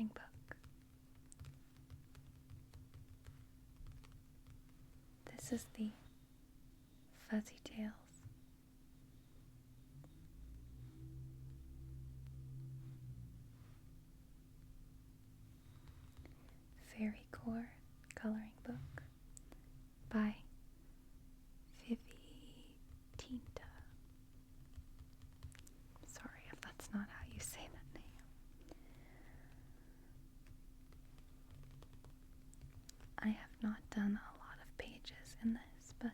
coloring book. This is the Fuzzy Tales. Fairy Core coloring book by Vivi Tinta. Sorry if that's not how you say that name. I have not done a lot of pages in this, but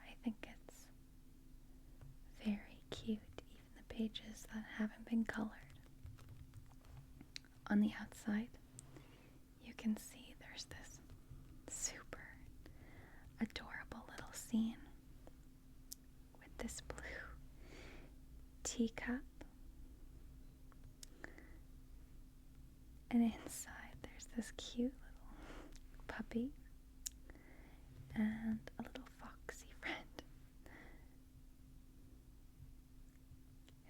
I think it's very cute, even the pages that haven't been colored. On the outside, you can see there's this super adorable little scene with this blue teacup, and inside there's this cute little puppy and a little foxy friend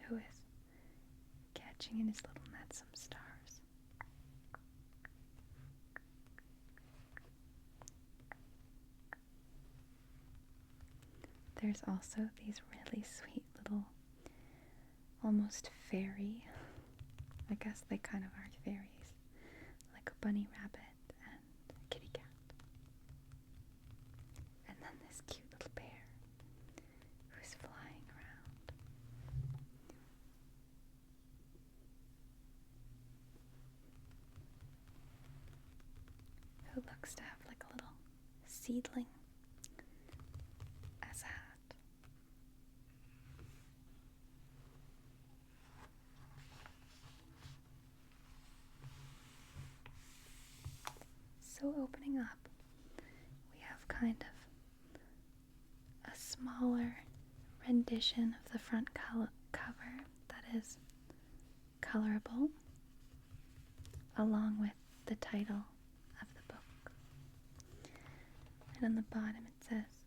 who is catching in his little net some stars. There's also these really sweet little, almost fairy, I guess they kind of are fairies, like a bunny rabbit and a kitty cat. And then this cute little bear who's flying around. Who looks to have like a little seedling as a hat. So opening up, we have kind of a smaller rendition of the front cover that is colorable, along with the title of the book. And on the bottom it says,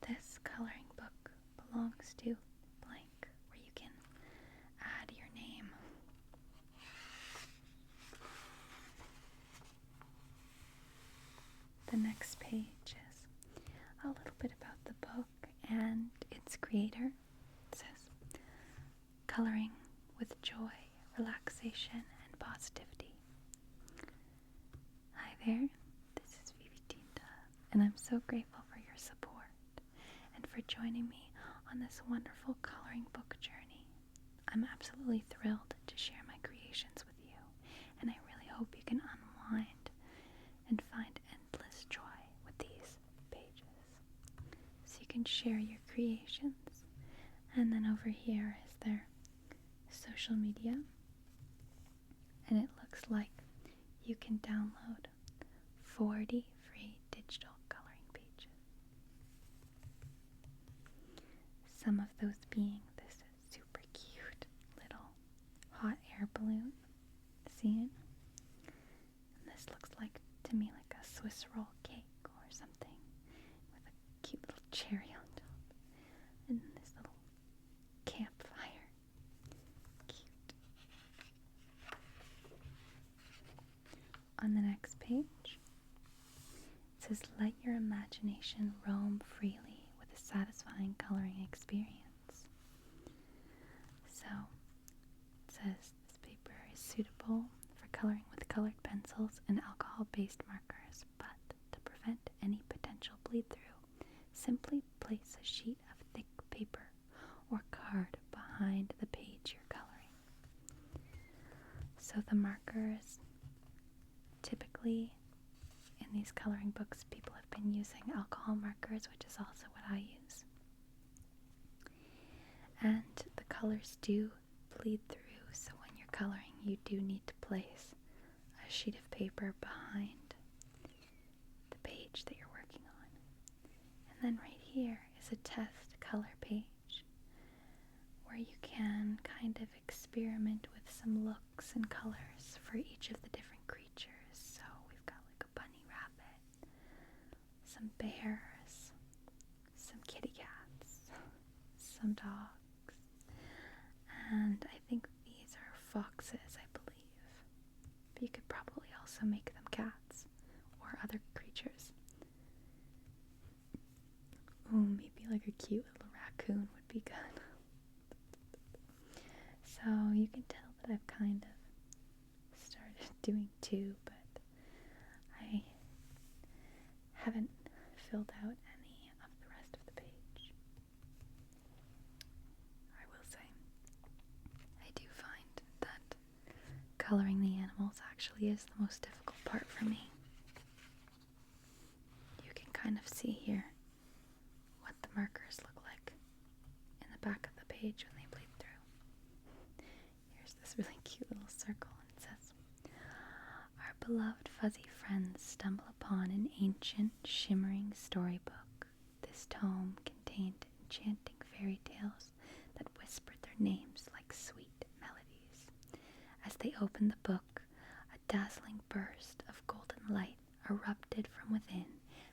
"This coloring book belongs to blank," where you can add your name. The next page is a little bit about the book and its creator. It says, "Coloring with joy, relaxation, and positivity." Hi there, this is Vivi Tinta, and I'm so grateful for your support and for joining me on this wonderful coloring book journey. I'm absolutely thrilled to share my creations with you, and I really hope you can unwind and find endless joy with these pages. So you can share your creations. And then over here is their social media, and it looks like you can download 40 free digital coloring pages. Some of those being this super cute little hot air balloon scene. And this looks like, to me, like a Swiss roll cake or something with a cute little cherry on top. And this little campfire. Cute. On the next page, it says, "Let your imagination roam freely with a satisfying coloring experience." So, it says this paper is suitable for coloring with colored pencils and alcohol-based markers, but to prevent any potential bleed-through, simply place a sheet of thick paper or card behind the page you're coloring. So the markers, typically in these coloring books, people have been using alcohol markers, which is also what I use. And the colors do bleed through, so when you're coloring, you do need to place a sheet of paper behind the page that you're working on. And then right here is a test color page where you can kind of experiment with some looks and colors for each of the different creatures. So we've got like a bunny rabbit, some bears, some kitty cats, some dogs, and I think these are foxes, I believe, also make them cats or other creatures. Ooh, maybe like a cute little raccoon would be good. So you can tell that I've kind of started doing two, but I haven't filled out any of the rest of the page. I will say, I do find that coloring the animals actually is the most difficult part for me. You can kind of see here what the markers look like in the back of the page when they bleed through. Here's this really cute little circle, and it says, "Our beloved fuzzy friends stumble upon an ancient, shimmering storybook. This tome contained enchanting fairy tales that whispered their names like sweet melodies. As they opened the book, a dazzling burst of golden light erupted from within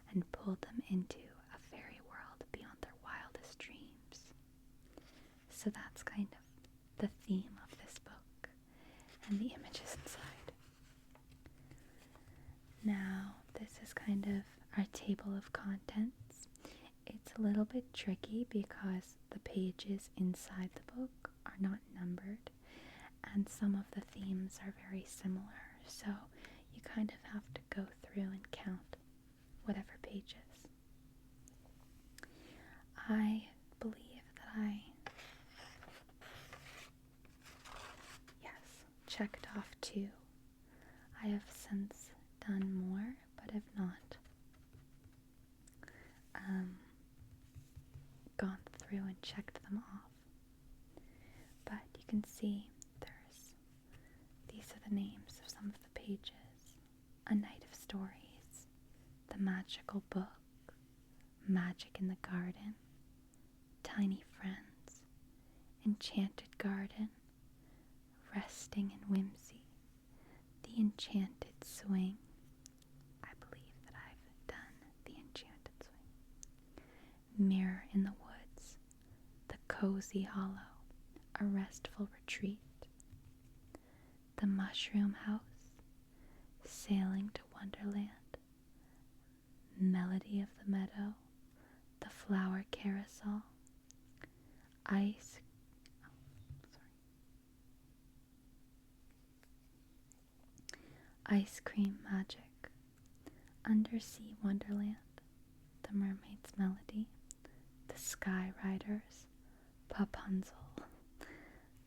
and pulled them into a fairy world beyond their wildest dreams." So that's kind of the theme of this book and the images inside. Now, this is kind of our table of contents. It's a little bit tricky because the pages inside the book are not numbered, and some of the themes are very similar, so you kind of have to go through and count whatever pages. I believe that checked off 2. I have since done more, but have not gone through and checked them off. But you can see these are the names of some of the pages: A Night of Stories, The Magical Book, Magic in the Garden, Tiny Friends, Enchanted Garden, Resting in Whimsy, The Enchanted Swing. I believe that I've done The Enchanted Swing. Mirror in the Woods, The Cozy Hollow, A Restful Retreat, The Mushroom House, Sailing to Wonderland, Melody of the Meadow, The Flower Carousel, Ice Cream Magic, Undersea Wonderland, The Mermaid's Melody, The Sky Riders, Papunzel,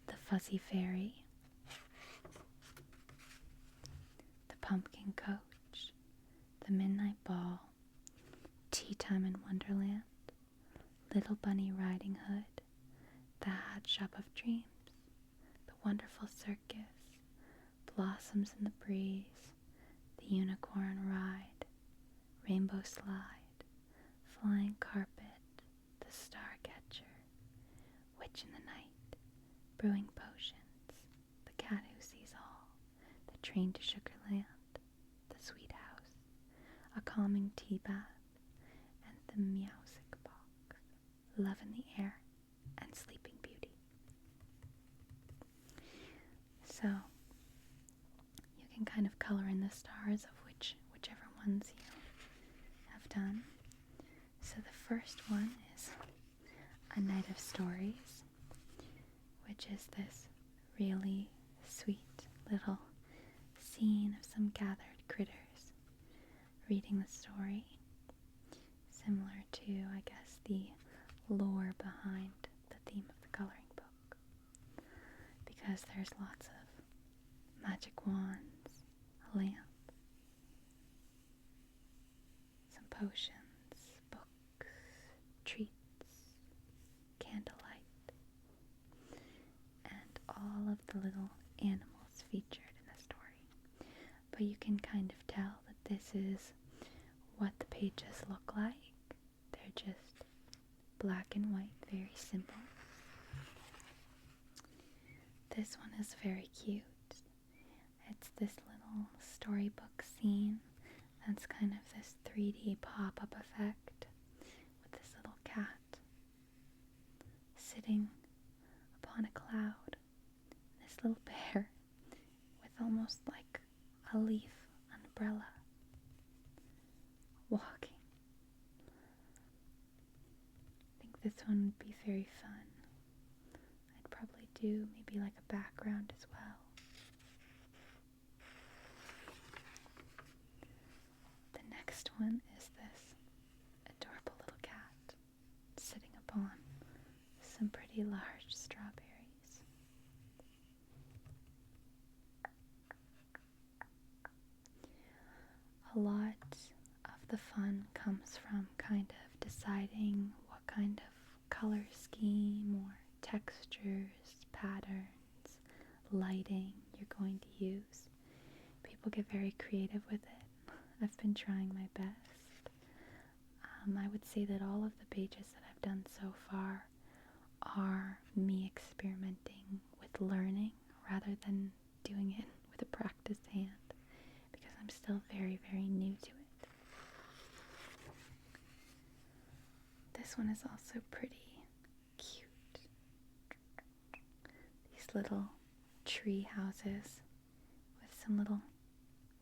The Fuzzy Fairy, The Pumpkin Coach, The Midnight Ball, Tea Time in Wonderland, Little Bunny Riding Hood, The Hat Shop of Dreams, The Wonderful Circus, Blossoms in the Breeze, The Unicorn Ride, Rainbow Slide, Flying Carpet, The Starcatcher, Witch in the Night, Brewing Potions, The Cat Who Sees All, The Train to Sugarland, The Sweet House, A Calming Tea Bath, and The Meowsic Box, Love in the Air, and Sleeping Beauty. So, you can kind of color in the stars of whichever ones you have done. So the first one is A Night of Stories, which is this really sweet little scene of some gathered critters reading the story, similar to, I guess, the lore behind the theme of the coloring book, because there's lots of magic wands, a lamp, some potions, books, treats, candlelight, and all of the little animals featured in the story. But you can kind of tell that this is what the pages look like. They're just black and white, very simple. This one is very cute. It's this little storybook scene that's kind of this 3D pop-up effect with this little cat sitting upon a cloud. This little bear with almost like a leaf on umbrella, walking. I think this one would be very fun. I'd probably do maybe like a background as well. The next one is this adorable little cat sitting upon some pretty large strawberries. A lot of the fun comes from kind of deciding what kind of color scheme or textures, patterns, lighting you're going to use. People get very creative with it. I've been trying my best. I would say that all of the pages that I've done so far are me experimenting with learning rather than doing it with a practiced hand, because I'm still very, very new to it. This one is also pretty cute. These little tree houses with some little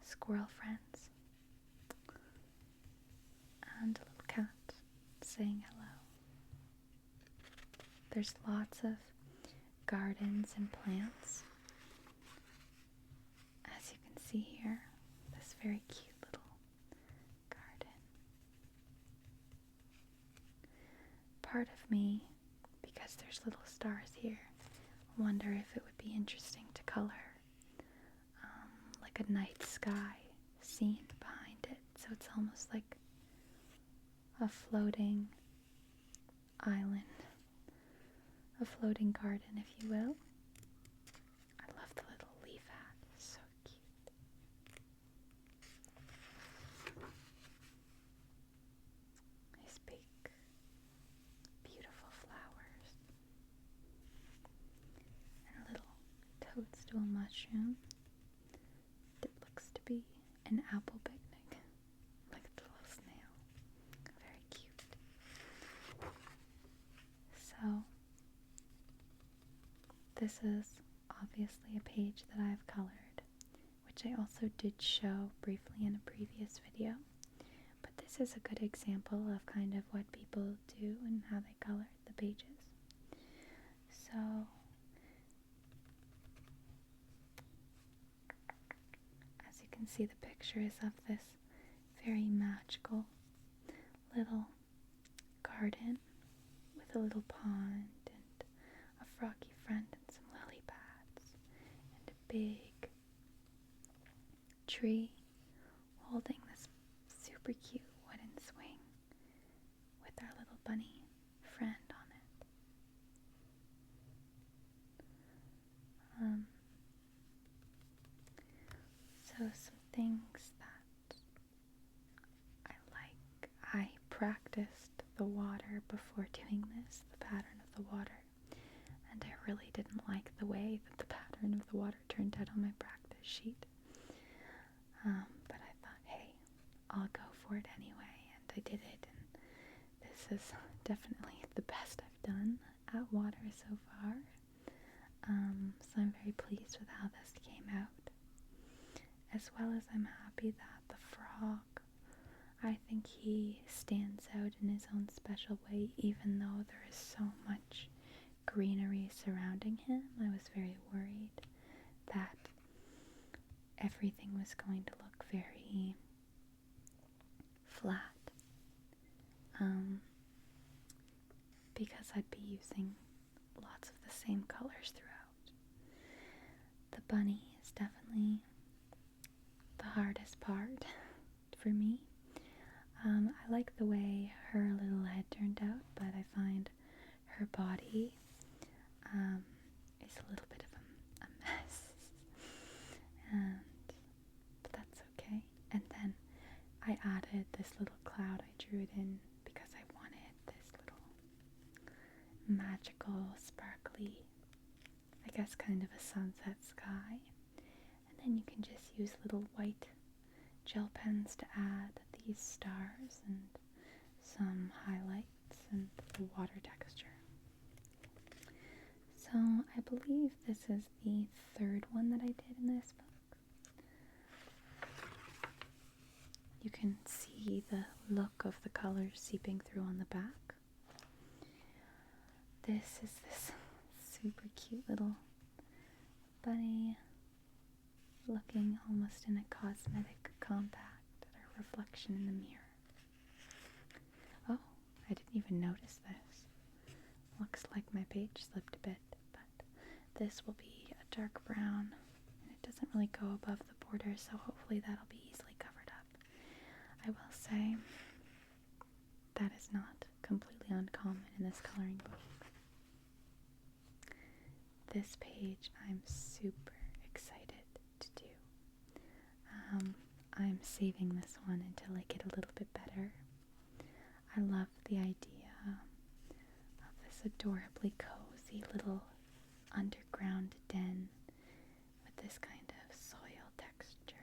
squirrel friends and a little cat saying hello. There's lots of gardens and plants. As you can see here, this very cute little garden. Part of me, because there's little stars here, wonder if it would be interesting to color like a night sky scene behind it, so it's almost like a floating island, a floating garden, if you will. I love the little leaf hat, it's so cute. These big, beautiful flowers. And a little toadstool mushroom that looks to be an apple picnic. Look at the little snail. Very cute. So, this is obviously a page that I've colored, which I also did show briefly in a previous video. But this is a good example of kind of what people do and how they color the pages. So, as you can see, the picture is of this very magical little garden with a little pond and a froggy friend and some lily pads and a big tree holding this super cute wooden swing with our little bunny friend on it. So some things that I like. I practiced the water before doing this, the pattern of the water, and I really didn't like the way that the pattern of the water turned out on my practice sheet. But I thought, hey, I'll go for it anyway, and I did it, and this is definitely the best I've done at water so far. So I'm very pleased with how this came out, as well as I'm happy that the frog, I think he stands out in his own special way, even though there is so much greenery surrounding him. I was very worried that everything was going to look very flat, because I'd be using lots of the same colors throughout. The bunny is definitely the hardest part for me. I like the way her little head turned out, but I find her body is a little bit of a mess. But that's okay. And then I added this little cloud. I drew it in because I wanted this little magical, sparkly, I guess kind of a sunset sky. And then you can just use little white gel pens to add these stars and some highlights and the water texture. So I believe this is the third one that I did in this book. You can see the look of the colors seeping through on the back. This is this super cute little bunny looking almost in a cosmetic compact at her reflection in the mirror. Oh, I didn't even notice this. Looks like my page slipped a bit, but this will be a dark brown, and it doesn't really go above the border, so hopefully that'll be easily covered up. I will say that is not completely uncommon in this coloring book. This page I'm super excited to do. I'm saving this one until I get a little bit better. I love the idea of this adorably cozy little underground den with this kind of soil texture.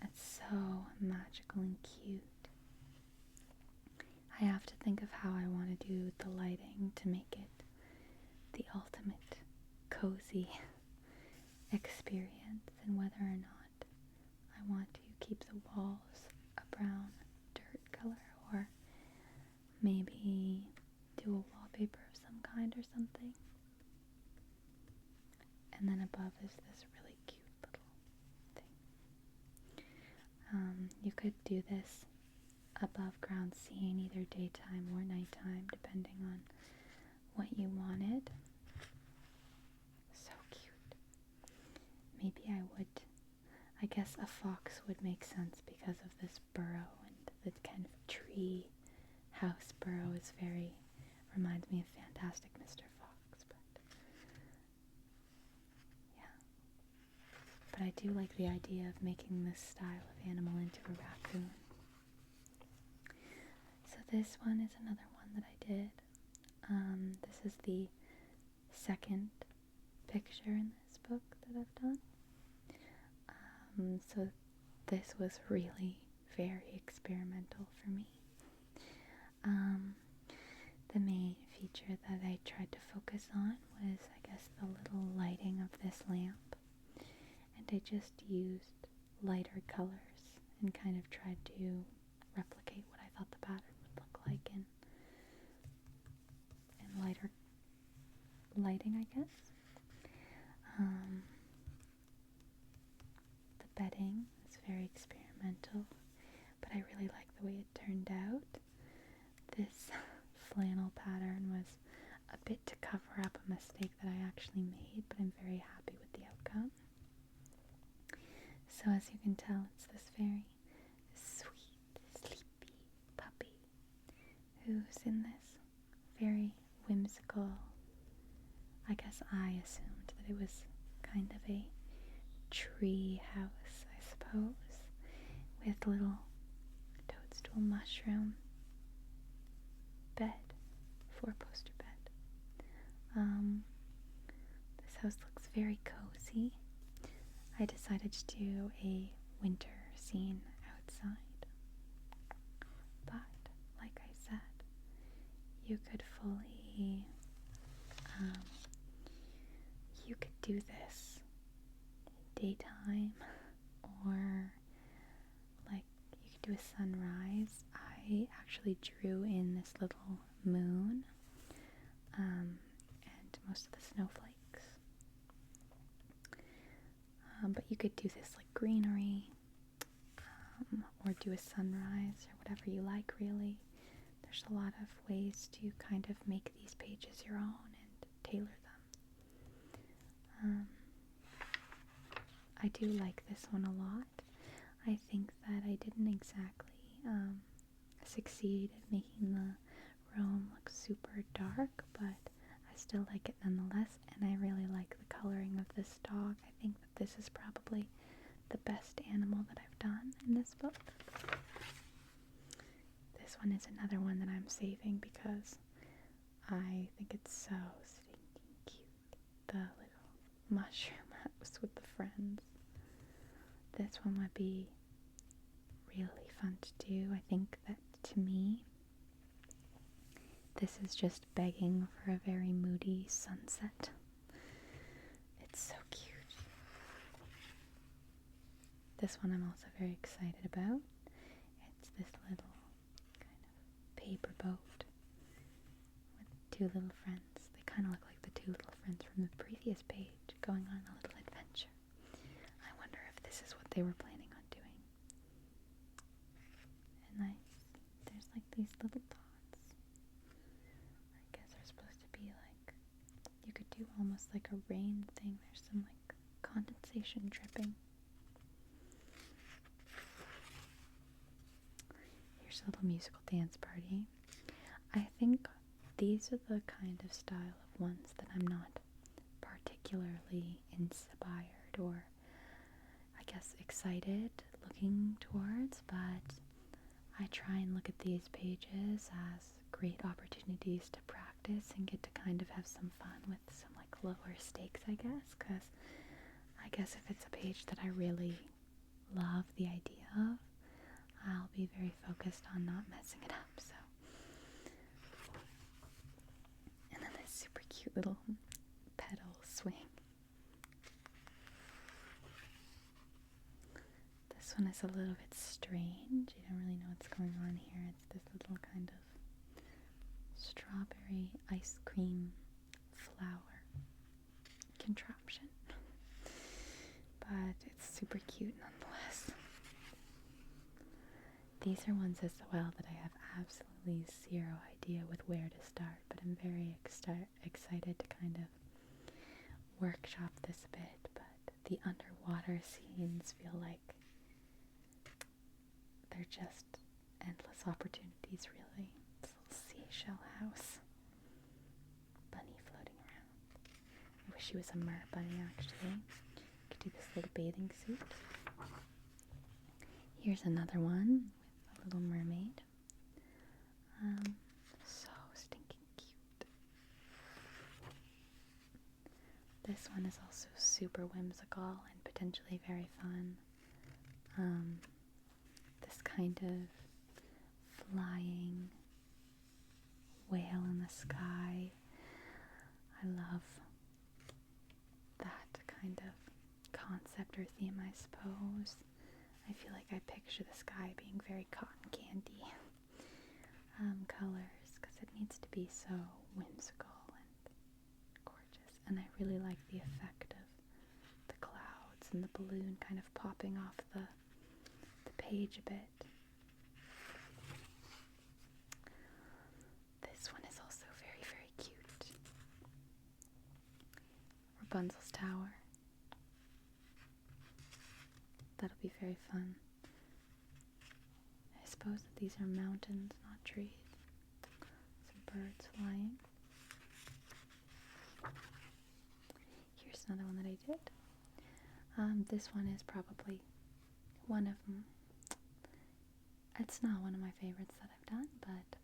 It's so magical and cute. I have to think of how I want to do the lighting to make it the ultimate cozy experience, and whether or not I want to keep the walls a brown dirt color or maybe do a wallpaper of some kind or something. And then above is this really cute little thing. You could do this above ground scene either daytime or nighttime depending on what you wanted. So cute. Maybe I guess a fox would make sense because of this burrow, and the kind of tree house burrow is reminds me of Fantastic Mr. Fox, but yeah. But I do like the idea of making this style of animal into a raccoon. So this one is another one that I did. This is the second picture in this book that I've done. So this was really very experimental for me. The main feature that I tried to focus on was, I guess, the little lighting of this lamp. And I just used lighter colors and kind of tried to replicate what I thought the pattern would look like in lighter lighting, I guess. The bedding is very experimental, but I really like the way it turned out. This flannel pattern was a bit to cover up a mistake that I actually made, but I'm very happy with the outcome. So as you can tell, it's this very sweet, sleepy puppy who's in this very whimsical, I guess I assumed that it was kind of a tree house, I suppose, with little toadstool mushroom bed, 4-poster bed. This house looks very cozy. I decided to do a winter scene outside, but like I said, you could you could do this daytime, or like you could do a sunrise. I actually drew in this little moon and most of the snowflakes. But you could do this like greenery, or do a sunrise, or whatever you like, really. There's a lot of ways to kind of make these pages your own and tailor them. I do like this one a lot. I think that I didn't exactly succeed at making the room look super dark, but I still like it nonetheless, and I really like the coloring of this dog. I think that this is probably the best animal that I've done in this book. This one is another one that I'm saving because I think it's so stinking cute. The little mushroom house with the friends. This one would be really fun to do. I think that, to me, this is just begging for a very moody sunset. It's so cute. This one I'm also very excited about. It's this little kind of paper boat with two little friends. They kind of look like the two little friends from the previous page going on a little adventure. I wonder if this is what they were planning on doing. And there's like these little dots. I guess they're supposed to be like, you could do almost like a rain thing. There's some like condensation dripping. Here's a little musical dance party. I think these are the kind of style of ones that I'm not particularly inspired or, I guess, excited looking towards, but I try and look at these pages as great opportunities to practice and get to kind of have some fun with some like lower stakes, I guess, because I guess if it's a page that I really love the idea of, I'll be very focused on not messing it up. So, and then this super cute little pedal swing. This one is a little bit strange. You don't really know what's going on here. It's this little kind of strawberry ice cream flower contraption. But it's super cute nonetheless. These are ones as well that I have absolutely zero idea with where to start, but I'm very excited to kind of workshop this a bit. But the underwater scenes feel like they're just endless opportunities, really. This little seashell house. Bunny floating around. I wish she was a mer bunny, actually. Could do this little bathing suit. Here's another one with a little mermaid. So stinking cute. This one is also super whimsical and potentially very fun. This kind of flying whale in the sky. I love that kind of concept or theme, I suppose. I feel like I picture the sky being very cotton candy colors, because it needs to be so whimsical and gorgeous. And I really like the effect of the clouds and the balloon kind of popping off the page a bit. This one is also very, very cute. Rapunzel's Tower. That'll be very fun. I suppose that these are mountains, not trees. Some birds flying. Here's another one that I did. This one is probably one of them. It's not one of my favorites that I've done, but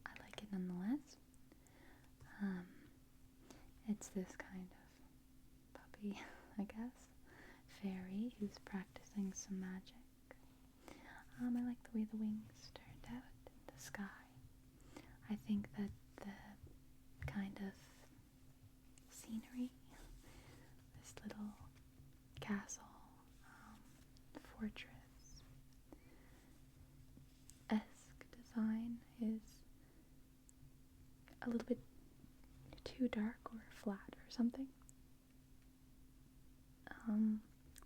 I like it nonetheless. It's this kind of puppy, I guess, fairy who's practicing some magic. I like the way the wings turned out in the sky. I think that the kind of scenery, this little castle, fortress-esque design is a little bit too dark or flat or something.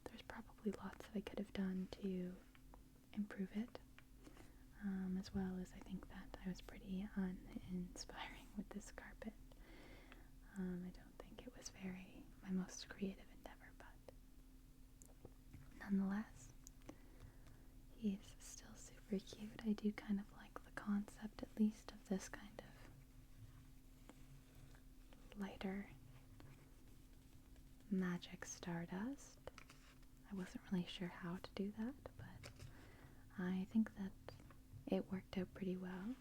There's probably lots that I could have done to improve it, as well as I think that I was pretty uninspiring with this carpet. I don't think it was my most creative endeavor, but nonetheless, he's still super cute. I do kind of like the concept, at least, of this kind of lighter magic stardust. I wasn't really sure how to do that, but I think that it worked out pretty well.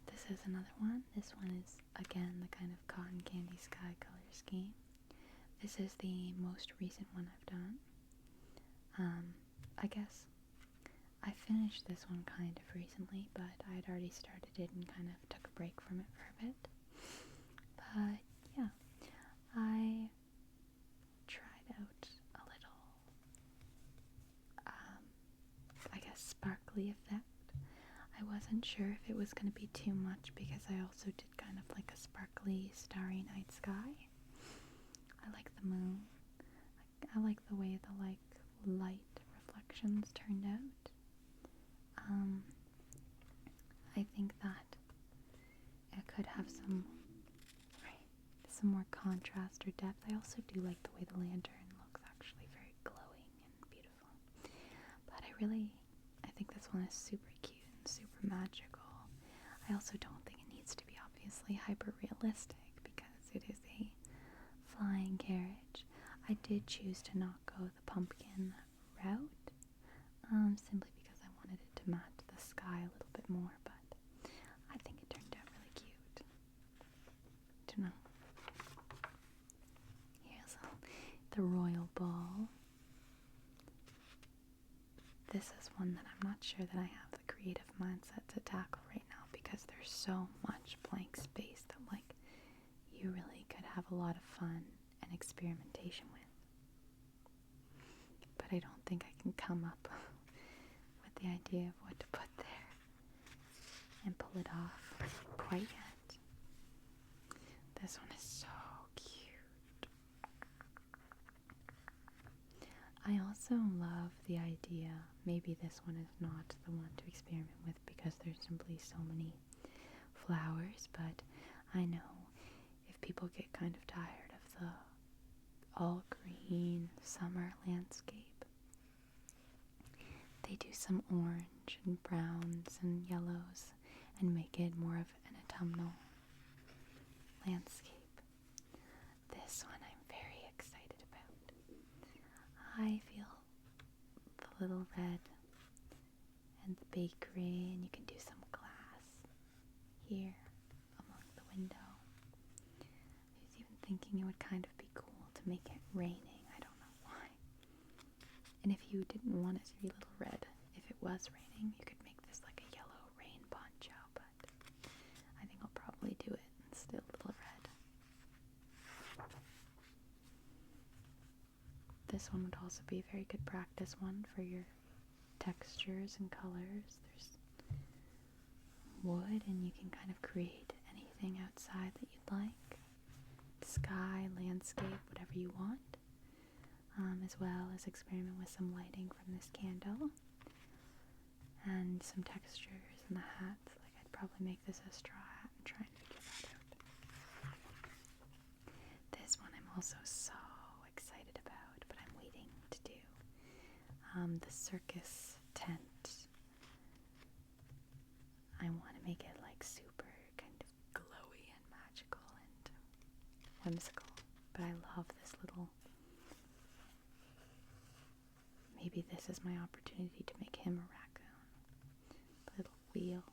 This is another one. This one is, again, the kind of cotton candy sky color scheme. This is the most recent one I've done. I guess I finished this one kind of recently, but I had already started it and kind of took a break from it for a bit. But yeah, I tried out sure if it was going to be too much because I also did kind of like a sparkly, starry night sky. I like the moon. I like the way the light reflections turned out. I think that it could have some more contrast or depth. I also do like the way the lantern looks, actually very glowing and beautiful. But I think this one is super cute and super magical. I also don't think it needs to be obviously hyper realistic because it is a flying carriage. I did choose to not go the pumpkin route, simply because I wanted it to match the sky a little bit more, but I think it turned out really cute. Don't know. Here's the royal ball. This is one that I'm not sure that I have the creative mindset to tackle right now because there's so much blank space that you really could have a lot of fun and experimentation with. But I don't think I can come up with the idea of what to put there and pull it off quite yet. This one is so cute. I also love the idea, maybe this one is not the one to experiment with because there's simply so many flowers, but I know if people get kind of tired of the all green summer landscape, they do some orange and browns and yellows and make it more of an autumnal landscape. This one I'm very excited about. I feel the little red and the bakery, and you can do some glass here along the window. I was even thinking it would kind of be cool to make it raining. I don't know why. And if you didn't want it to be a little red, if it was raining, you could make this like a yellow rain poncho, but I think I'll probably do it instead a little red. This one would also be a very good practice one for your textures and colors. There's wood and you can kind of create anything outside that you'd like. Sky, landscape, whatever you want. As well as experiment with some lighting from this candle. And some textures in the hats. I'd probably make this a straw hat and try and figure that out. This one I'm also so excited about, but I'm waiting to do. The circus tent. I want to make it super kind of glowy and magical and whimsical, but I love this little, maybe this is my opportunity to make him a raccoon. Little wheel.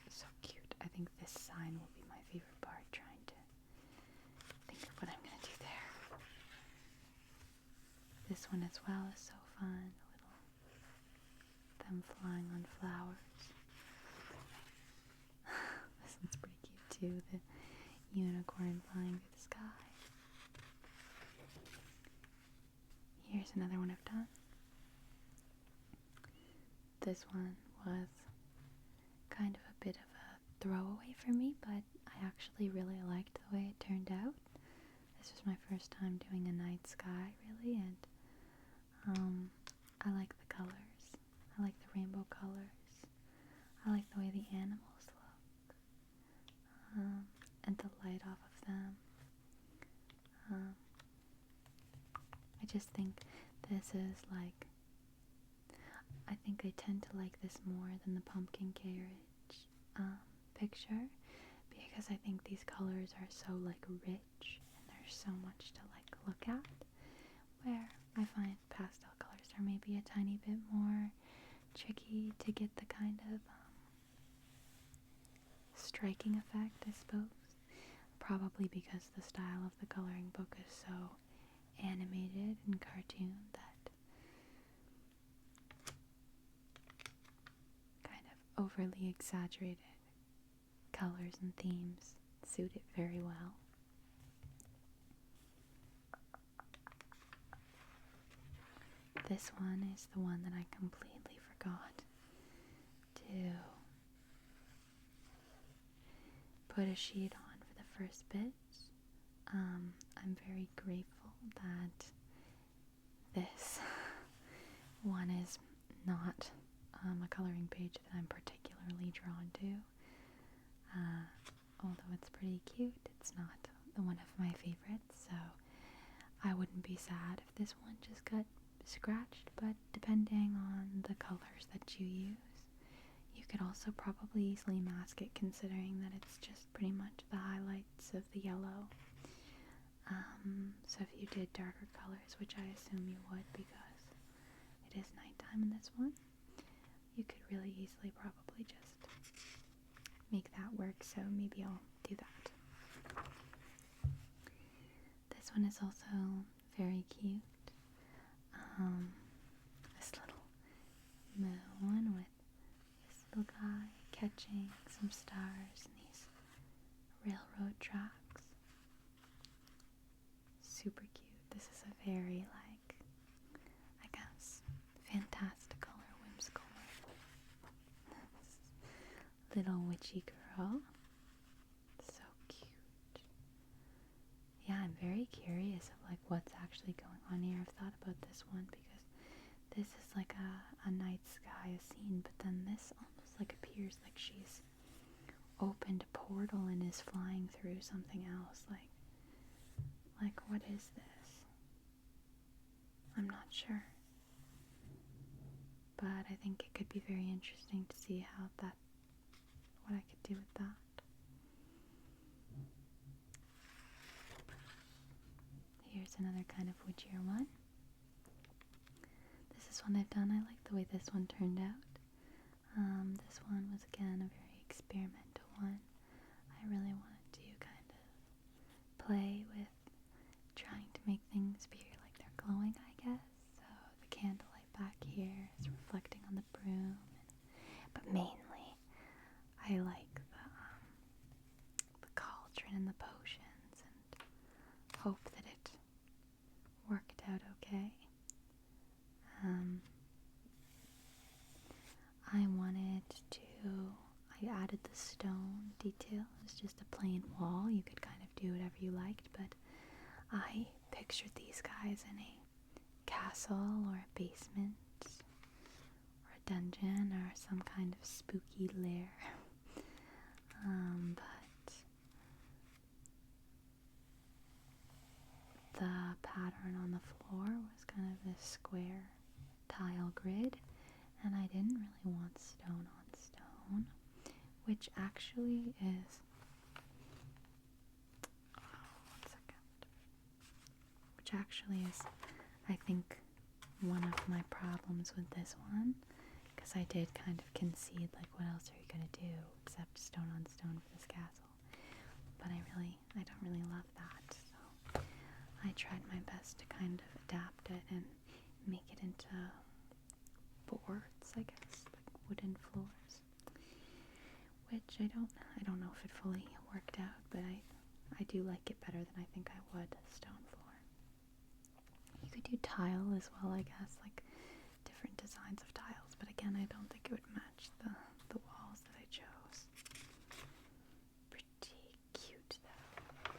So cute. I think this sign will be my favorite part, trying to think of what I'm going to do there. This one as well is so fun. Them flying on flowers. This one's pretty cute too. The unicorn flying through the sky. Here's another one I've done. This one was kind of a bit of a throwaway for me, but I actually really liked the way it turned out. This was my first time doing a night sky, really, and I like the colors. I like the rainbow colors. I like the way the animals look. And the light off of them. I just think this is I think I tend to like this more than the pumpkin carriage picture, because I think these colors are so rich and there's so much to look at, where I find pastel colors are maybe a tiny bit more tricky to get the kind of striking effect, I suppose. Probably because the style of the coloring book is so animated and cartoon that kind of overly exaggerated colors and themes suit it very well. This one is the one that I completely forgot to put a sheet on for the first bit. I'm very grateful that this one is not a coloring page that I'm particularly drawn to. Although it's pretty cute, it's not one of my favorites, so I wouldn't be sad if this one just got scratched, but depending on the colors that you use, you could also probably easily mask it, considering that it's just pretty much the highlights of the yellow. So if you did darker colors, which I assume you would because it is nighttime in this one, you could really easily probably just make that work, so maybe I'll do that. This one is also very cute. This little moon with this little guy catching some stars in these railroad tracks. Super cute. This is a very, I guess, fantastical or whimsical little witchy girl. So cute. Yeah, I'm very curious of what's actually going on here. I've thought about this one because this is like a night sky scene, but then this almost appears like she's opened a portal and is flying through something else. Like what is this? I'm not sure. But I think it could be very interesting to see what I could do with that. Here's another kind of witchier one. This is one I've done. I like the way this one turned out. This one was again a very experimental one. I really wanted to kind of play with trying to make things appear like they're glowing, I guess. So the candlelight back here is reflecting on the broom, but mainly I like the cauldron and the potions, and hope that it worked out okay. I added the stone detail. It's just a plain wall. You could kind of do whatever you liked, but I pictured these guys in a castle or a basement or a dungeon or some kind of spooky lair. But the pattern on the floor was kind of this square tile grid, and I didn't really want stone on stone, which actually is I think one of my problems with this one, because I did kind of concede what else are you gonna do except stone on stone for this castle, but I don't really love that, so I tried my best to kind of adapt it and make it into boards, I guess, wooden floors, which I don't know if it fully worked out, but I do like it better than I think I would stone floor. You could do tile as well, I guess, different designs of tiles, but again, I don't think it would match the walls that I chose. Pretty cute, though.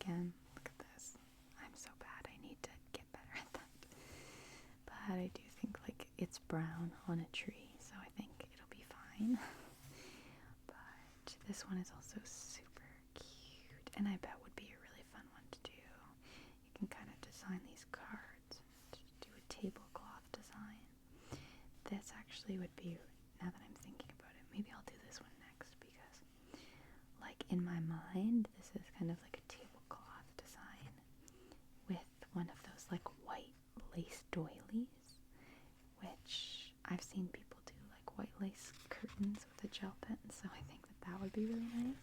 Again, look at this. I'm so bad. I need to get better at that. But I do think, it's brown on a tree, so I think it'll be fine. But this one is also super cute, and I bet would be a really fun one to do. You can kind of design these cards and do a tablecloth design. This actually would be, now that I'm thinking about it, maybe I'll do this one next, because in my mind, this is kind of like a tablecloth design with one of those white lace doilies, which I've seen people do white lace curtains with a gel pen, so I think that would be really nice.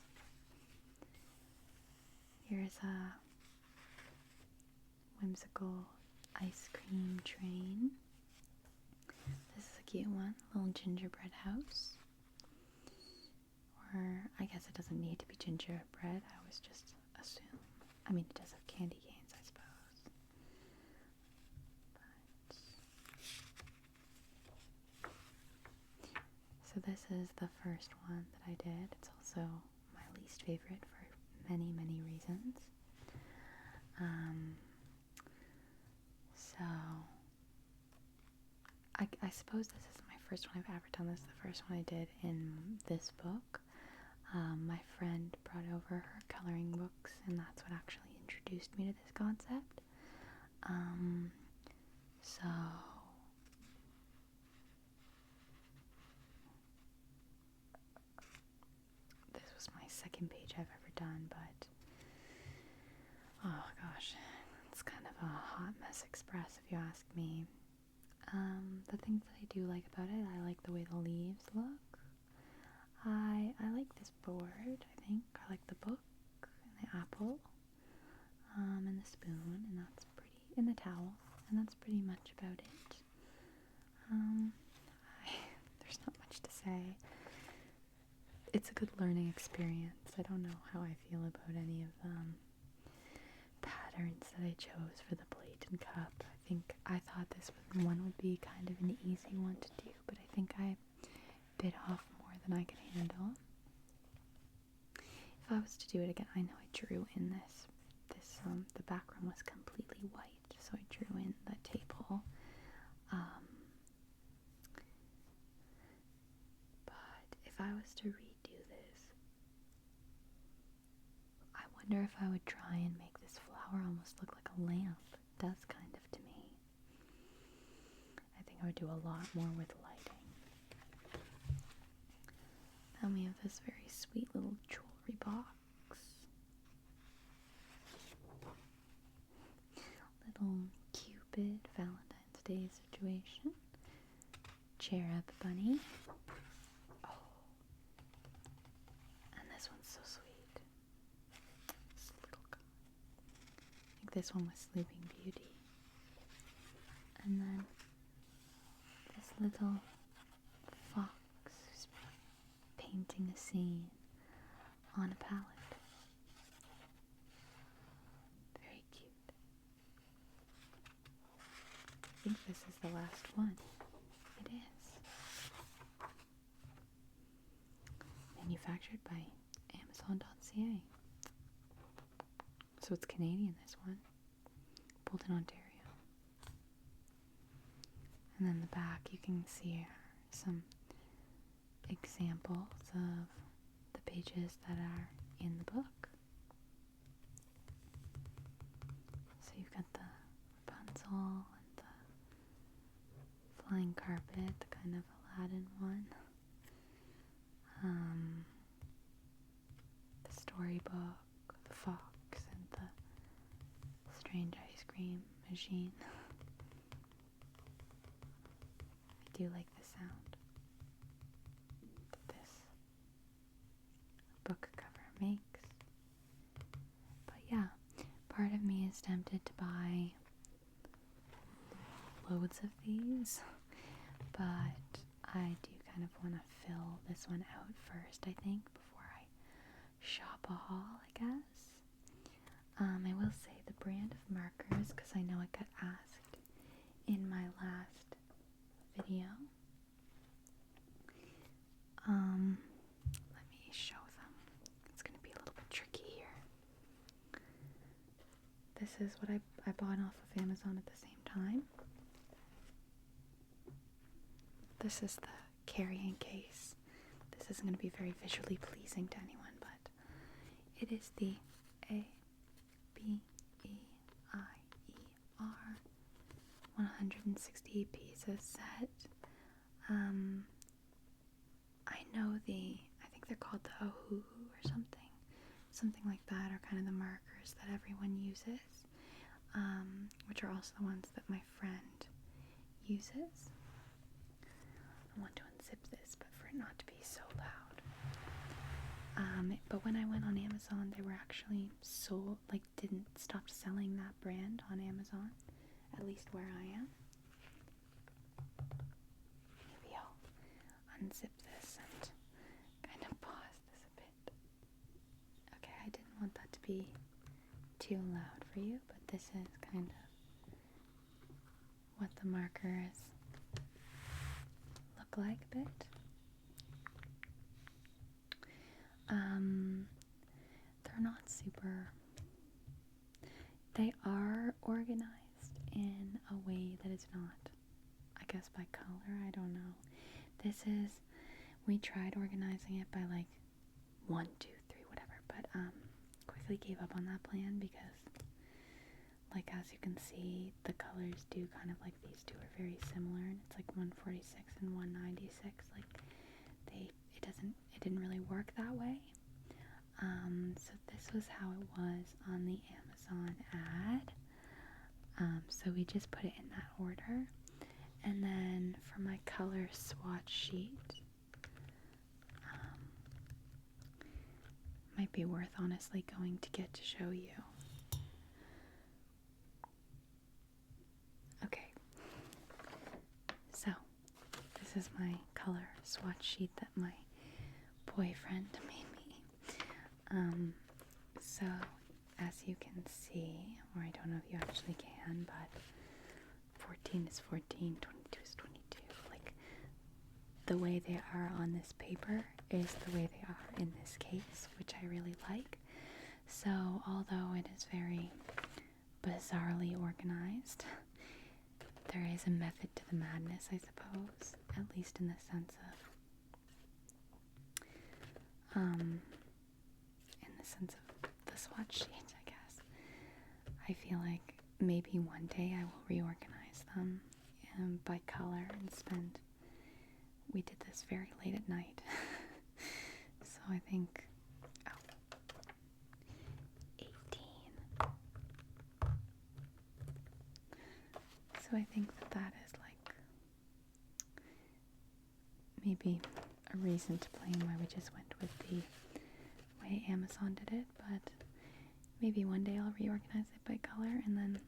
Here's a whimsical ice cream train. This is a cute one, little gingerbread house. Or I guess it doesn't need to be gingerbread, I always just assume. I mean, it does have candy canes, I suppose. But this is the first one that I did. It's also my least favorite for many, many reasons. So I suppose this is my first one I've ever done. This is the first one I did in this book. My friend brought over her coloring books, and that's what actually introduced me to this concept. So this was my second page I've ever done, but oh gosh, it's kind of a hot mess express if you ask me. The things that I do like about it, I like the way the leaves look. I like this board, I think. I like the book, and the apple, and the spoon, and that's pretty, and the towel, and that's pretty much about it. There's not much to say. It's a good learning experience. I don't know how I feel about any of the patterns that I chose for the plate and cup. I thought this one would be kind of an easy one to do, but I think I bit off more than I could handle. If I was to do it again, I know I drew in the background was completely white, so I drew in the table. But if I was to redo this, I wonder if I would try and make this flower almost look like a lamp. It does kind of to me. I think I would do a lot more with lighting. Then we have this very sweet little jewelry box. Little Cupid Valentine's Day situation. Cherub bunny. Oh. And this one's so sweet. This little guy. I think this one was Sleeping Beauty. And then this little fox who's painting a scene on a palette. Very cute. I think this is the last one. It is. Manufactured by Amazon.ca. So it's Canadian, this one. Bolton, Ontario. And then the back, you can see some examples of the pages that are in the book. So you've got the Rapunzel and the flying carpet, the kind of Aladdin one. The storybook, the fox, and the strange ice cream machine. I do like the sound that this book cover makes. But yeah, part of me is tempted to buy loads of these, but I do kind of want to fill this one out first, I think, before I shop a haul, I guess. I will say the brand of markers, because I know it got asked in my last video. Let me show them. It's going to be a little bit tricky here. This is what I bought off of Amazon at the same time. This is the carrying case. This isn't going to be very visually pleasing to anyone, but it is the ABEIER 160 pieces set. I know I think they're called the Ohuhu or something like that, or kind of the markers that everyone uses, which are also the ones that my friend uses. I want to unzip this, but for it not to be so loud. But when I went on Amazon, they were actually sold, didn't stop selling that brand on Amazon, at least where I am. Maybe I'll unzip this and kind of pause this a bit. Okay, I didn't want that to be too loud for you, but this is kind of what the markers look like a bit. super, they are organized in a way that is not, I guess, by color. I don't know. We tried organizing it by like 1, 2, 3, whatever, but quickly gave up on that plan because, like, as you can see, the colors do kind of like, these two are very similar, and it's like 146 and 196. Like, it didn't really work that way. So this was how it was on the Amazon ad. So we just put it in that order. And then for my color swatch sheet, might be worth honestly going to get to show you. Okay, so this is my color swatch sheet that my boyfriend made me. So as you can see, or I don't know if you actually can, but 14 is 14, 22 is 22. Like, the way they are on this paper is the way they are in this case, which I really like. So although it is very bizarrely organized, there is a method to the madness, I suppose, at least in the sense of the swatch sheet, I guess. I feel like maybe one day I will reorganize them by color and spend. We did this very late at night, so I think 18. So I think that is like maybe a reason to blame why we just went with the way Amazon did it, but maybe one day I'll reorganize it by color and then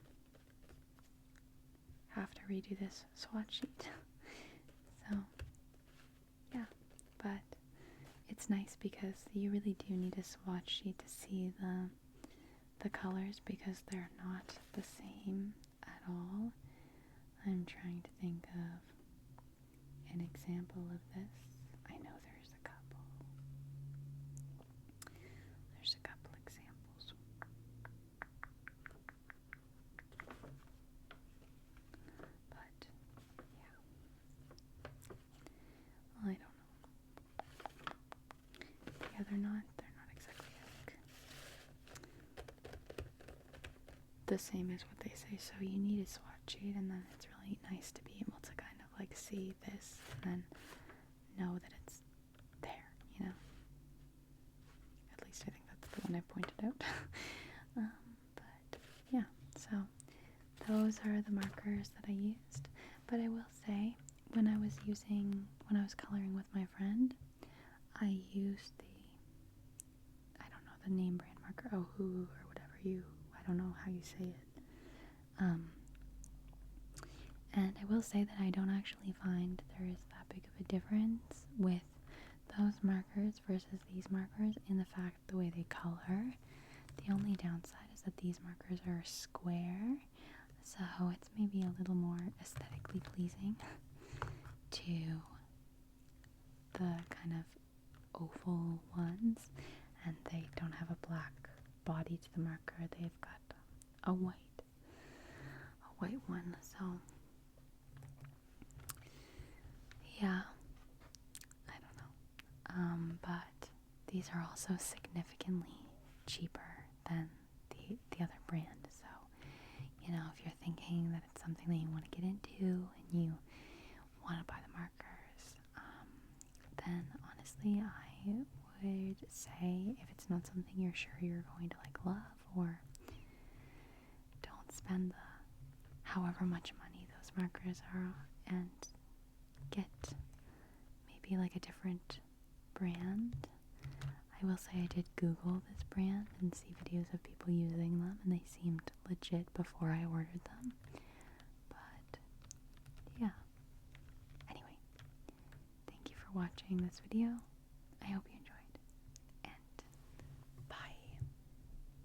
have to redo this swatch sheet. So yeah, but it's nice because you really do need a swatch sheet to see the colors because they're not the same at all. I'm trying to think of an example of this. I know there's a couple. There's a couple examples. But yeah. Well, I don't know. Yeah, they're not exactly like the same as what they say. So you need a swatch sheet, and then it's really nice to be able to kind of like see this and then know that it's there, you know. At least I think that's the one I pointed out. But yeah, so those are the markers that I used. But I will say, when I was coloring with my friend, I used I don't know the name brand marker, Ohu or whatever I don't know how you say it. And I will say that I don't actually find there is that big of a difference with those markers versus these markers in the fact the way they color. The only downside is that these markers are square, so it's maybe a little more aesthetically pleasing to the kind of oval ones, and they don't have a black body to the marker. They've got a white one, so yeah, I don't know. But these are also significantly cheaper than the other brand. So, you know, if you're thinking that it's something that you want to get into and you want to buy the markers, then honestly, I would say if it's not something you're sure you're going to like love, or don't spend the however much money those markers are and get maybe like a different brand. I will say I did Google this brand and see videos of people using them, and they seemed legit before I ordered them. But yeah. Anyway, thank you for watching this video. I hope